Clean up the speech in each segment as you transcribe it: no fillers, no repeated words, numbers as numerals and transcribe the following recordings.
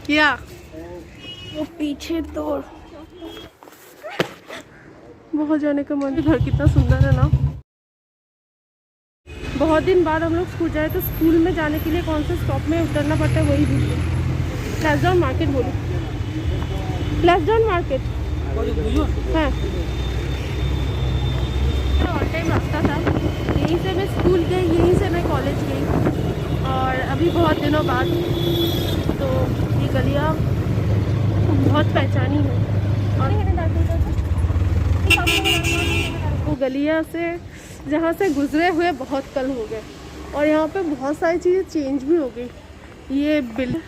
क्या वो पीछे तो बहुत जाने का मन। घर कितना सुंदर है ना। बहुत दिन बाद हम लोग स्कूल जाए तो स्कूल में जाने के लिए कौन से स्टॉप में उतरना पड़ता है वही भी। प्लेसडाउन मार्केट बोलो। प्लेसडाउन मार्केट हाँ। और टाइम रास्ता था, यहीं से मैं स्कूल गई, यहीं से मैं कॉलेज गई। और अभी बहुत दिनों बाद तो ये गलियाँ बहुत पहचानी है। और वो गलियाँ से जहाँ से गुजरे हुए बहुत कल हो गए। और यहाँ पे बहुत सारी चीज़ें चेंज भी हो गई। ये बिल्डिंग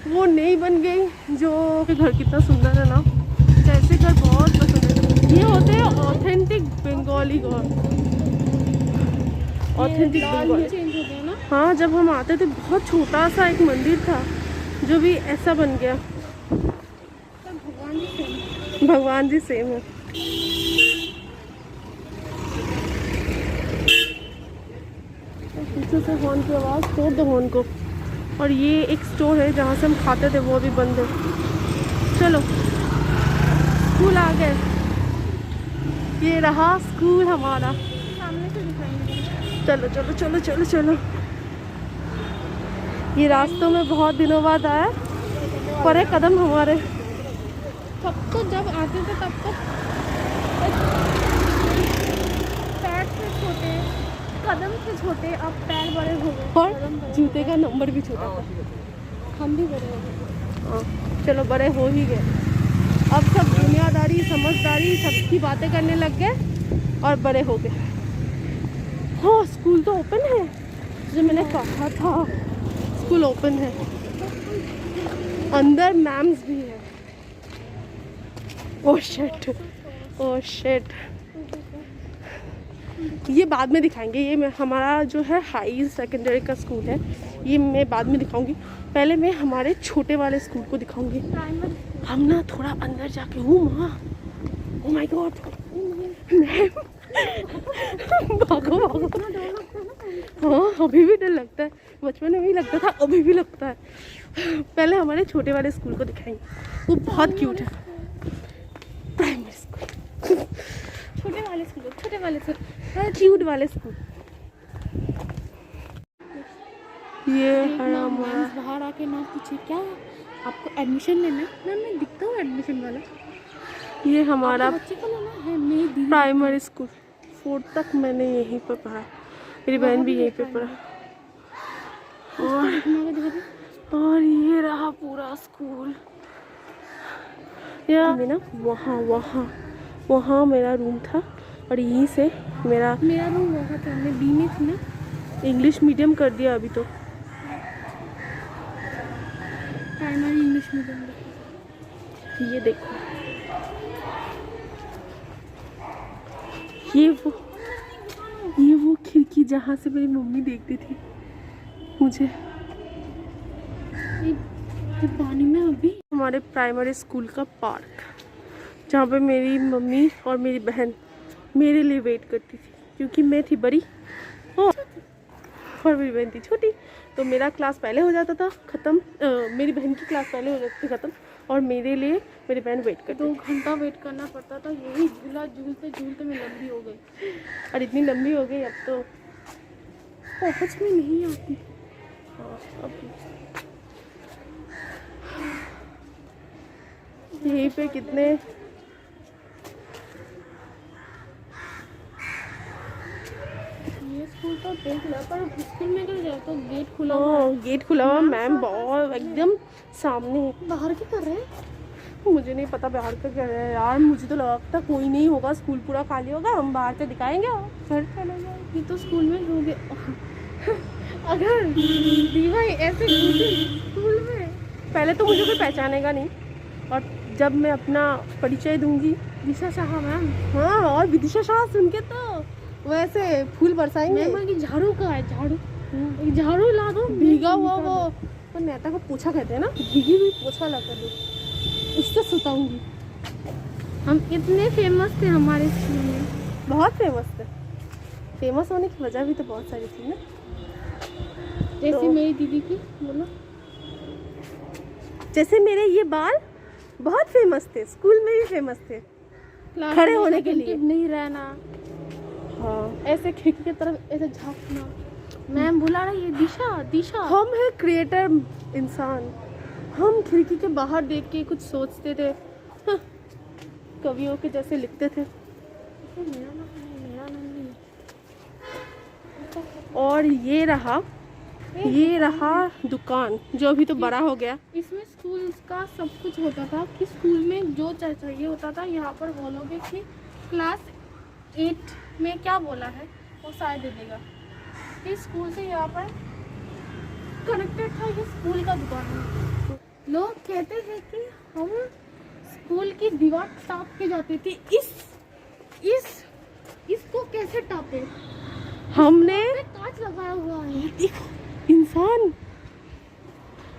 वो नई बन गई। जो घर कितना सुंदर है ना, जैसे घर बहुत पसंद है। ये होते हैं ऑथेंटिक बंगाली घर, ऑथेंटिक बंगाली। चेंज हो गया ना। हाँ, जब हम आते थे बहुत छोटा सा एक मंदिर था जो भी ऐसा बन गया। भगवान जी सेम है। पीछे से हॉर्न की आवाज़, तोड़ दो हॉर्न को। और ये एक स्टोर है जहाँ से हम खाते थे, वो अभी बंद है। चलो स्कूल आ गए। ये रहा स्कूल हमारा, सामने से दिखाएंगे। चलो चलो चलो चलो चलो। ये रास्तों में बहुत दिनों बाद आया, पर एक कदम हमारे। तब तो जब आते थे तब तो पैर से छोटे, कदम से छोटे, अब पैर बड़े हो गए और जूते का नंबर भी छोटा था। हम भी बड़े हो गए। हाँ चलो, बड़े हो ही गए। अब सब दुनियादारी समझदारी सबकी बातें करने लग गए और बड़े हो गए। हाँ स्कूल तो ओपन है, जो मैंने कहा था स्कूल ओपन है। अंदर मैम्स भी है। Oh shit, oh shit. ये बाद में दिखाएंगे। ये हमारा जो है हाई सेकेंडरी का स्कूल है, ये मैं बाद में दिखाऊंगी। पहले मैं हमारे छोटे वाले स्कूल को दिखाऊंगी। हम ना थोड़ा अंदर जाके, ओह माय गॉड, भागो भागो। हाँ अभी भी डर लगता है, बचपन में भी लगता था, अभी भी लगता है। पहले हमारे छोटे वाले स्कूल को दिखाएंगे, वो बहुत क्यूट है। प्राइमरी स्कूल, छोटे वाले स्कूल, छोटे वाले स्कूल, क्यूट वाले स्कूल। ये बाहर आके ना पूछे क्या आपको एडमिशन लेना है ना, मैं दिखता हूँ एडमिशन वाला। ये हमारा बच्चे को लेना है। मेरी प्राइमरी स्कूल 4th तक मैंने यहीं पर पढ़ा, मेरी बहन भी यहीं पे पढ़ा। और ये रहा पूरा स्कूल। या ना वहाँ मेरा रूम था और यहीं से मेरा रूम वहाँ था। मैं बी में थी ना, इंग्लिश मीडियम कर दिया अभी तो, प्राइमरी इंग्लिश मीडियम। ये देखो, ये वो खिड़की जहाँ से मेरी मम्मी देखती थी मुझे। ये पानी में अभी हमारे प्राइमरी स्कूल का पार्क, जहाँ पे मेरी मम्मी और मेरी बहन मेरे लिए वेट करती थी, क्योंकि मैं थी बड़ी और मेरी बहन थी छोटी। तो मेरा क्लास पहले हो जाता था ख़त्म, मेरी बहन की क्लास पहले हो जाती थी ख़त्म, और मेरे लिए मेरी बहन वेट करती। 2 घंटा वेट करना पड़ता था। यही झूला झूलते झूलते मैं लंबी हो गई, और इतनी लंबी हो गई अब तो पहुँच में नहीं आती। हाँ अब यहीं पे कितने स्कूल तो देख लिया, पर स्कूल में अगर जाए तो गेट खुला हुआ। गेट खुला हुआ, मैम बहुत एकदम सामने। बाहर क्या कर रहे हैं मुझे नहीं पता, बाहर का कर रहे हैं यार। मुझे तो लगता कोई नहीं होगा, स्कूल पूरा खाली होगा, हम बाहर से दिखाएंगे और फिर चले जाएंगे। ये तो स्कूल में हो गए। अगर दीवाई ऐसे स्कूल में, पहले तो मुझे कोई पहचानेगा नहीं, और जब मैं अपना परिचय दूंगी विदिशा शाह मैम, हाँ, और विदिशा शाह सुन के तो वैसे फूल बरसाएंगे। मैम की झाड़ू का है, झाड़ू झाड़ू ला दो, भीगा हुआ वो तो नेता को पोछा कहते हैं ना, भीगी हुई पोछा ला कर दो, उससे सुताऊंगी। हम इतने फेमस थे हमारे स्कूल में, बहुत फेमस थे। फेमस होने की वजह भी तो बहुत सारी थी ना, जैसे तो मेरी दीदी की, बोलो जैसे मेरे ये बाल बहुत फेमस थे, स्कूल में भी फेमस थे खड़े होने के लिए। नहीं रहना, हाँ, ऐसे खिड़की की तरफ ऐसे झांकना। मैम बुला रही है, दिशा दिशा। हम है क्रिएटर इंसान, हम खिड़की के बाहर देख के कुछ सोचते थे, हाँ, कवियों के जैसे लिखते थे। मेरा नाम नहीं। और ये रहा दुकान, जो अभी तो बड़ा हो गया। इसमें स्कूल का सब कुछ होता था कि स्कूल में जो चाहिए होता था। यहाँ पर बोलोगे कि क्लास 8 में क्या बोला है वो शायद दे देगा। इस स्कूल से यहाँ पर कनेक्टेड था, ये स्कूल का दुकान है। लोग कहते थे कि हम स्कूल की दीवार टाप के जाते थे। इसको कैसे टापे? हमने कांच लगाया हुआ है। देखो, इंसान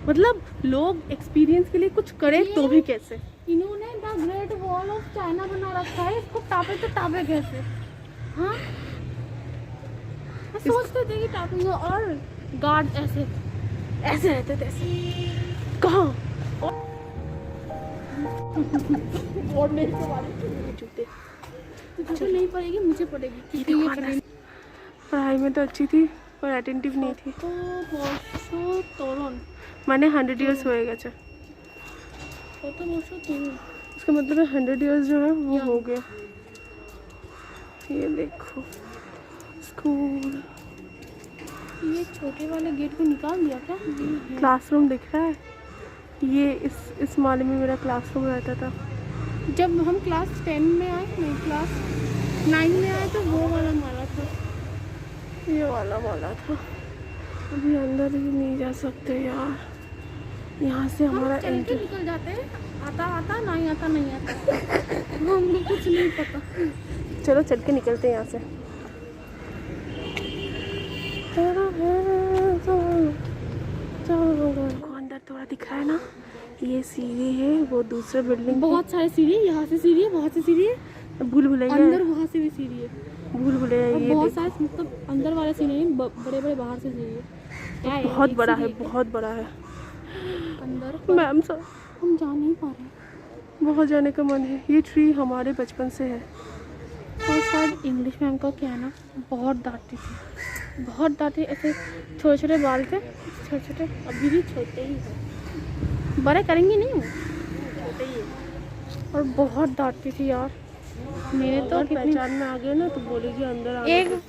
मतलब लोग एक्सपीरियंस के लिए कुछ करे तो भी कैसे। इन्होंने the great wall of China बना रखा है, इसको टापे तो टापे कैसे? हाँ, सोचते थे कि टापेंगे। और गार्ड ऐसे रहते थे, कहाँ जूते तुझे नहीं पड़ेगी, मुझे पड़ेगी क्योंकि ये पड़ेगी। पढ़ाई में तो अच्छी थी पर अटेंटिव नहीं थी। तो बसो तोरण मैंने 100 ईयर्स हो गए। तो बसो तोरण उसका मतलब है 100 ईयर्स जो है वो हो गया। ये देखो स्कूल, ये छोटे वाले गेट को निकाल दिया क्या? क्लासरूम दिख रहा है। ये इस माले में मेरा क्लासरूम रहता था। जब हम क्लास 10 में आए, नहीं क्लास 9 में आए, तो वो वाला माला था, ये वाला माला था। अभी अंदर ही नहीं जा सकते यार, यहाँ से हमारा चल के निकल जाते हैं। आता नहीं आता हमको कुछ नहीं पता। चलो चल के निकलते हैं यहाँ से। अंदर थोड़ा दिख रहा है ना, ये सीढ़ी है, वो दूसरे बिल्डिंग। बहुत सारे सीढ़ी, यहाँ से सीढ़ी है, बहुत सी सीढ़ी है, भूल भुलैया अंदर वहाँ से भी सीढ़ी है, भूल भुलैया। ये बहुत सारे, मतलब अंदर वाले सीढ़ी नहीं, बड़े बड़े बाहर से सीढ़ी है। क्या है? बहुत बड़ा है, बहुत बड़ा है अंदर। मैम सर हम जा नहीं पा रहे, बहुत जाने का मन है। ये ट्री हमारे बचपन से है। और शायद इंग्लिश मैम का क्या है ना, बहुत डांटती थी, बहुत डांटती। ऐसे छोटे छोटे बाल थे, छोटे छोटे, अभी भी छोटे ही हैं, बड़े करेंगे नहीं, छोटे ही है। और बहुत डांटती थी यार। मेरे तो पहचान में आ गए ना तो बोलेगी अंदर आ। एक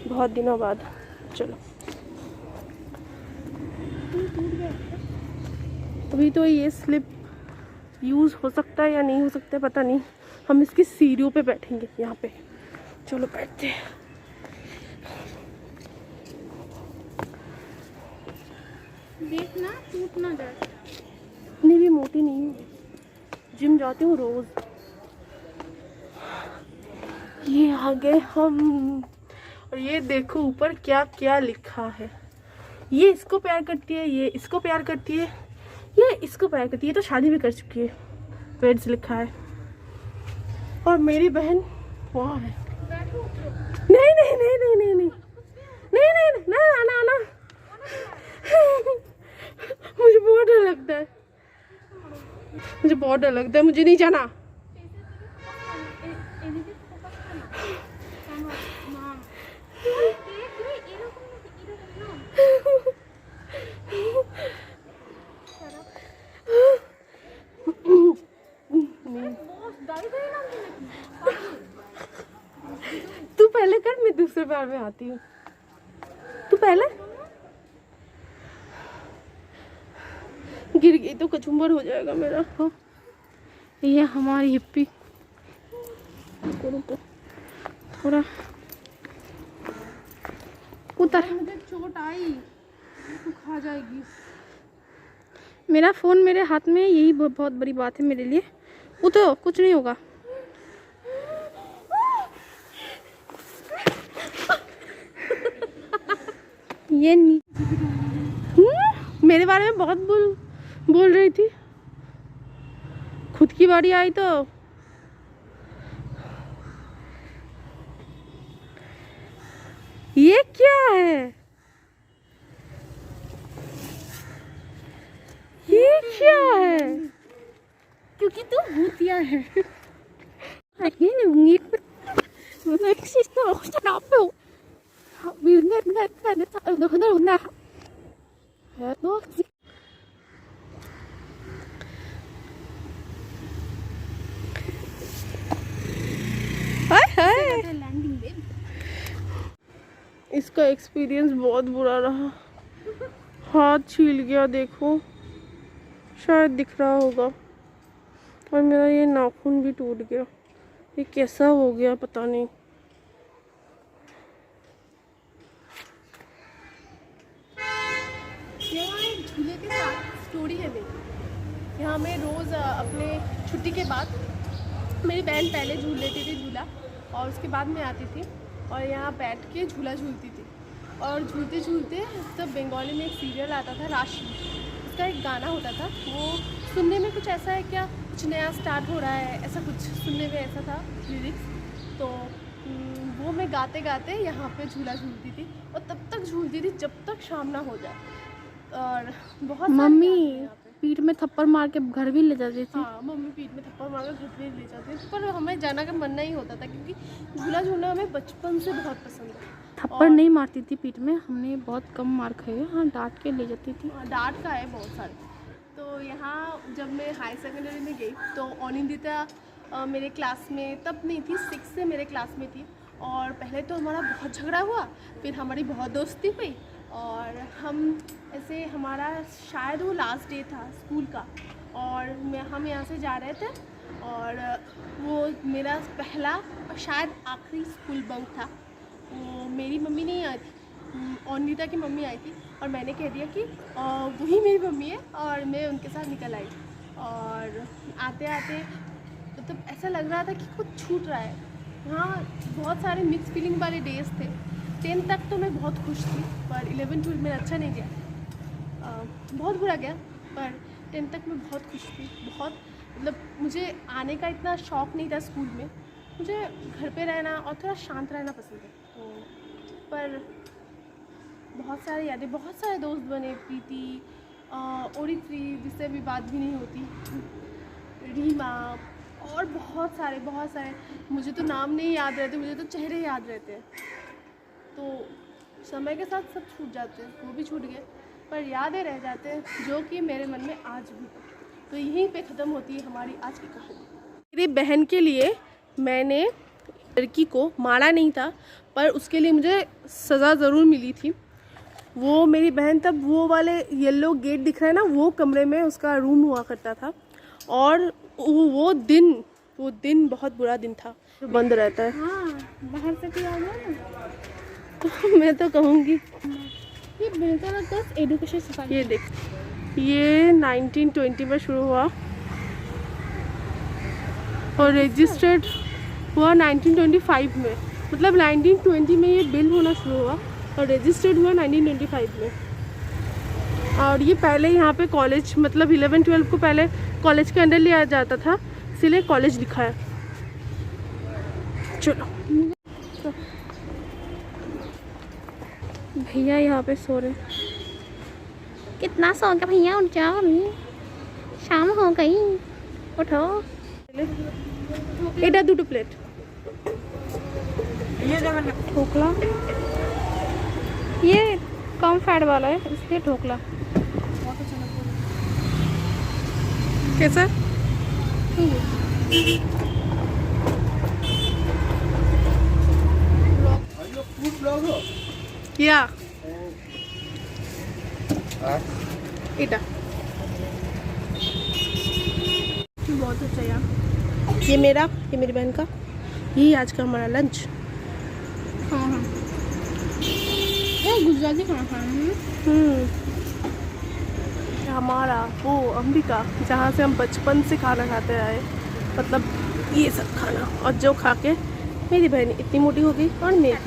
बहुत दिनों बाद। चलो अभी तो ये स्लिप यूज़ हो सकता है या नहीं हो सकता है पता नहीं। हम इसकी सीढ़ियों पे बैठेंगे यहाँ पे। चलो बैठते हैं। देखना टूट ना जाए। इतनी भी मोटी नहीं हूँ, जिम जाती हूँ रोज। ये आ गए हम, और ये देखो ऊपर क्या क्या लिखा है। ये इसको प्यार करती है, ये इसको प्यार करती है, ये इसको प्यार करती है। ये तो शादी भी कर चुकी है, वेड्स लिखा है। और मेरी बहन वहाँ है। नहीं नहीं नहीं नहीं नहीं नहीं नहीं नहीं ना ना ना, मुझे बहुत डर लगता है, मुझे बहुत डर लगता है, मुझे नहीं जाना। तू पहले कर, मैं दूसरे बार में आती हूँ। तू पहले। गिर गई तो कचुम्बर हो जाएगा मेरा। हाँ, ये हमारी हिप्पी थोड़ा उतर। मुझे चोट आई तो खा जाएगी। मेरा फोन मेरे हाथ में, यही बहुत बड़ी बात है मेरे लिए। वो तो कुछ नहीं होगा। ये नहीं मेरे बारे में बहुत बोल रही थी। खुद की बारी आई तो ये क्या है? ये क्या है? क्योंकि तू भूतिया है। हाय हाय, लैंडिंग में इसका एक्सपीरियंस बहुत बुरा रहा। हाथ छील गया, देखो शायद दिख रहा होगा, और मेरा ये नाखून भी टूट गया। ये कैसा हो गया पता नहीं। यहाँ एक झूले के साथ स्टोरी है मेरी। यहाँ मैं रोज़ अपने छुट्टी के बाद, मेरी बहन पहले झूल लेती थी झूला, और उसके बाद मैं आती थी और यहाँ बैठ के झूला झूलती थी। और झूलते झूलते तब बंगाली में एक सीरियल आता था राशि, उसका एक गाना होता था, वो सुनने में कुछ ऐसा है क्या, कुछ नया स्टार्ट हो रहा है, ऐसा कुछ सुनने में ऐसा था लिरिक्स। तो वो मैं गाते गाते यहाँ पे झूला झूलती थी, और तब तक झूलती थी जब तक शाम ना हो जाए। और बहुत मम्मी यहाँ पे पीठ में थप्पड़ मार के घर भी ले जाती थी। हाँ, मम्मी पीठ में थप्पड़ मार कर घर पे ले जाती थी, पर हमें जाना का मन नहीं होता था, क्योंकि झूला झूलना हमें बचपन से बहुत पसंद है। थप्पड़ नहीं मारती थी पीठ में, हमने बहुत कम मार खाए। हाँ, डांट के ले जाती थी। डांट का है बहुत सारे। तो यहाँ जब मैं हाई सेकेंडरी में गई तो अनिंदिता मेरे क्लास में तब नहीं थी, 6 से मेरे क्लास में थी। और पहले तो हमारा बहुत झगड़ा हुआ, फिर हमारी बहुत दोस्ती हुई, और हम ऐसे, हमारा शायद वो लास्ट डे था स्कूल का, और हम यहाँ से जा रहे थे, और वो मेरा पहला और शायद आखिरी स्कूल बंक था। वो मेरी मम्मी नहीं आई थी, अनिता की मम्मी आई थी, और मैंने कह दिया कि वही मेरी मम्मी है, और मैं उनके साथ निकल आई। और आते आते मतलब ऐसा लग रहा था कि कुछ छूट रहा है। हाँ, बहुत सारे मिक्स फीलिंग वाले डेज थे। 10 तक तो मैं बहुत खुश थी, पर 11-12 में अच्छा नहीं गया, बहुत बुरा गया। पर 10 तक मैं बहुत खुश थी, बहुत, मतलब मुझे आने का इतना शौक़ नहीं था स्कूल में, मुझे घर पे रहना और थोड़ा शांत रहना पसंद है। तो पर बहुत सारी यादें, बहुत सारे दोस्त बने, प्रीति, ओरित्री जिससे अभी बात भी नहीं होती, रीमा, और बहुत सारे मुझे तो नाम नहीं याद रहते, मुझे तो चेहरे याद रहते हैं। तो समय के साथ सब छूट जाते हैं, वो भी छूट गए, पर यादें रह जाते हैं, जो कि मेरे मन में आज भी है। तो यहीं पे ख़त्म होती है हमारी आज की कहानी। मेरी बहन के लिए मैंने लड़की को मारा नहीं था, पर उसके लिए मुझे सज़ा ज़रूर मिली थी। वो मेरी बहन तब वो वाले येलो गेट दिख रहा है ना, वो कमरे में उसका रूम हुआ करता था, और वो दिन बहुत बुरा दिन था, जो बंद रहता है। हाँ, बाहर से भी आ गया ना। तो मैं तो कहूँगी ये बेहतर गर्ल्स एजुकेशन सोसाइटी। ये देख, ये 1920 में शुरू हुआ और रजिस्टर्ड हुआ 1925 में। मतलब 1920 में ये बिल होना शुरू हुआ और रजिस्टर्ड हुआ 1925 में। और ये पहले यहाँ पे कॉलेज, मतलब 11-12 को पहले कॉलेज के अंदर लिया जाता था, इसलिए कॉलेज लिखा है। चलो, भैया यहाँ पे सो रहे। कितना सो गया भैया, उठ जाओ, शाम हो गई, उठो। এটা দুটো প্লেট। ढोकला ये कम फैट वाला है, इसलिए ढोकला। कैसा? या এটা बहुत अच्छा यार। ये मेरा, ये मेरी बहन का, ये आज का हमारा लंच। हाँ, गुजराती खाना खाना। हमारा वो अंबिका, जहाँ से हम बचपन से खाना खाते आए, मतलब ये सब खाना, और जो खा के मेरी बहन इतनी मोटी हो गई और मेरी